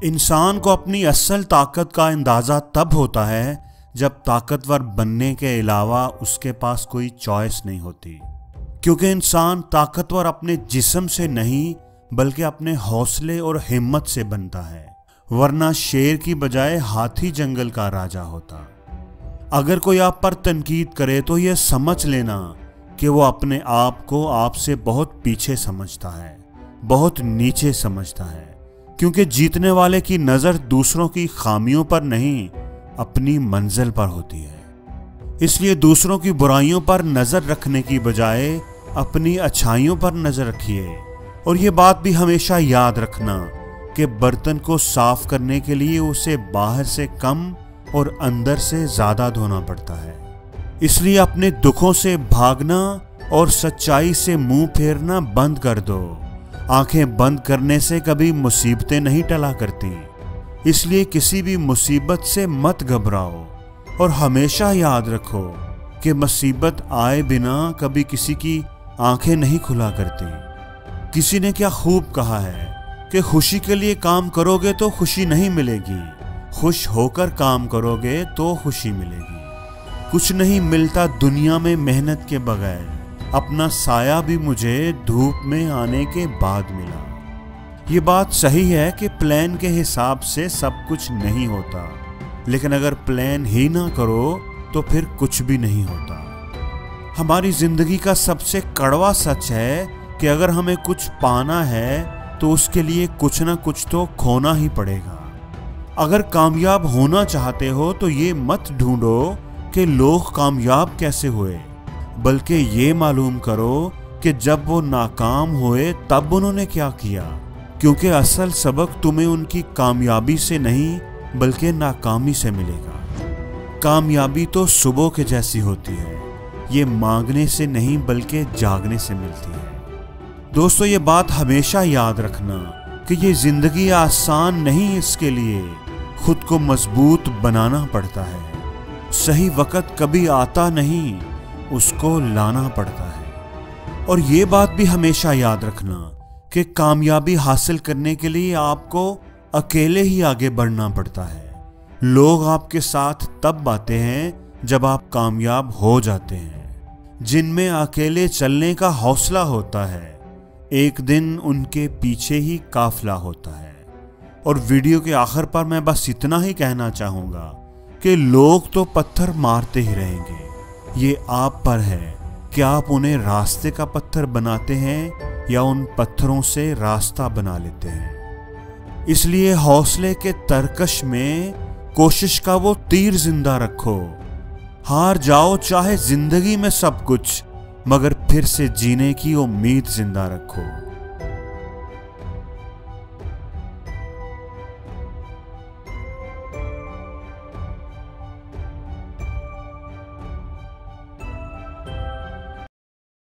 इंसान को अपनी असल ताकत का अंदाज़ा तब होता है जब ताकतवर बनने के अलावा उसके पास कोई चॉइस नहीं होती, क्योंकि इंसान ताकतवर अपने जिस्म से नहीं बल्कि अपने हौसले और हिम्मत से बनता है, वरना शेर की बजाय हाथी जंगल का राजा होता। अगर कोई आप पर तनकीद करे तो यह समझ लेना कि वो अपने आप को आपसे बहुत पीछे समझता है, बहुत नीचे समझता है, क्योंकि जीतने वाले की नज़र दूसरों की खामियों पर नहीं अपनी मंजिल पर होती है। इसलिए दूसरों की बुराइयों पर नज़र रखने की बजाय अपनी अच्छाइयों पर नज़र रखिए। और ये बात भी हमेशा याद रखना कि बर्तन को साफ करने के लिए उसे बाहर से कम और अंदर से ज़्यादा धोना पड़ता है। इसलिए अपने दुखों से भागना और सच्चाई से मुंह फेरना बंद कर दो। आंखें बंद करने से कभी मुसीबतें नहीं टला करती, इसलिए किसी भी मुसीबत से मत घबराओ और हमेशा याद रखो कि मुसीबत आए बिना कभी किसी की आंखें नहीं खुला करती। किसी ने क्या खूब कहा है कि खुशी के लिए काम करोगे तो खुशी नहीं मिलेगी, खुश होकर काम करोगे तो खुशी मिलेगी। कुछ नहीं मिलता दुनिया में मेहनत के बगैर, अपना साया भी मुझे धूप में आने के बाद मिला। ये बात सही है कि प्लान के हिसाब से सब कुछ नहीं होता, लेकिन अगर प्लान ही ना करो तो फिर कुछ भी नहीं होता। हमारी जिंदगी का सबसे कड़वा सच है कि अगर हमें कुछ पाना है तो उसके लिए कुछ ना कुछ तो खोना ही पड़ेगा। अगर कामयाब होना चाहते हो तो ये मत ढूंढो कि लोग कामयाब कैसे हुए, बल्कि ये मालूम करो कि जब वो नाकाम हुए तब उन्होंने क्या किया, क्योंकि असल सबक तुम्हें उनकी कामयाबी से नहीं बल्कि नाकामी से मिलेगा। कामयाबी तो सुबह के जैसी होती है, ये मांगने से नहीं बल्कि जागने से मिलती है। दोस्तों, ये बात हमेशा याद रखना कि ये जिंदगी आसान नहीं, इसके लिए खुद को मजबूत बनाना पड़ता है। सही वक्त कभी आता नहीं, उसको लाना पड़ता है। और ये बात भी हमेशा याद रखना कि कामयाबी हासिल करने के लिए आपको अकेले ही आगे बढ़ना पड़ता है। लोग आपके साथ तब आते हैं जब आप कामयाब हो जाते हैं। जिनमें अकेले चलने का हौसला होता है, एक दिन उनके पीछे ही काफिला होता है। और वीडियो के आखिर पर मैं बस इतना ही कहना चाहूँगा कि लोग तो पत्थर मारते ही रहेंगे, ये आप पर है कि आप उन्हें रास्ते का पत्थर बनाते हैं या उन पत्थरों से रास्ता बना लेते हैं। इसलिए हौसले के तरकश में कोशिश का वो तीर जिंदा रखो। हार जाओ चाहे जिंदगी में सब कुछ, मगर फिर से जीने की उम्मीद जिंदा रखो।